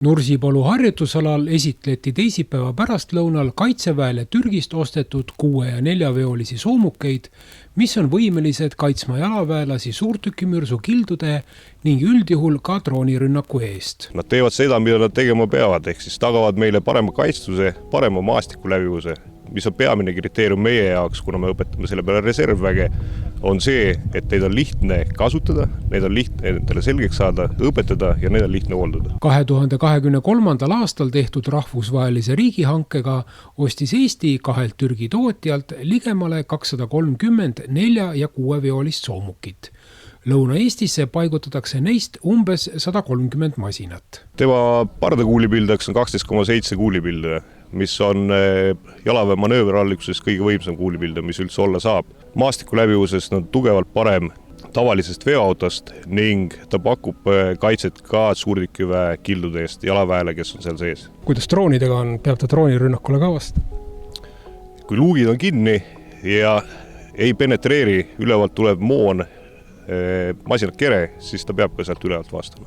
Nursipalu harjutusalal esitleti teisipäeva pärastlõunal Kaitseväele Türgist ostetud 6- ja 4-veolisi soomukeid, mis on võimelised kaitsma jalaväelasi suurtükimürsu kildude ning üldjuhul ka droonirünnaku eest. Nad teevad seda, mida nad tegema peavad, ehk siis tagavad meile parema kaitstuse, parema maastiku läbivuse, mis on peamine kriteerium meie jaoks, kuna me õpetame selle peale reservväge, on see, et neid on lihtne kasutada, neid on lihtne endale selgeks saada, õpetada ja neid on lihtne hooldada. 2023. aastal tehtud rahvusvahelise riigihankega ostis Eesti 2 Türgi tootjalt ligemale 230 4- ja 6-veolist soomukit. Lõuna-Eestisse paigutatakse neist umbes 130 masinat. Tema pardakuulipildaks on 12,7 kuulipilde, mis on jalaväe manööveralliksuses kõige võimsam kuulipilde, mis üldse olla saab. Maastiku läbivusest on tugevalt parem tavalisest veoautost ning ta pakub kaitset ka suurtükiväe kildude eest jalaväele, kes on seal sees. Kuidas droonidega on? Peab ta droonirünnakule ka vastu? Kui luugid on kinni ja ei penetreeri, ülevalt tuleb moon masinat kere, siis ta peab ka sealt ülevalt vastama.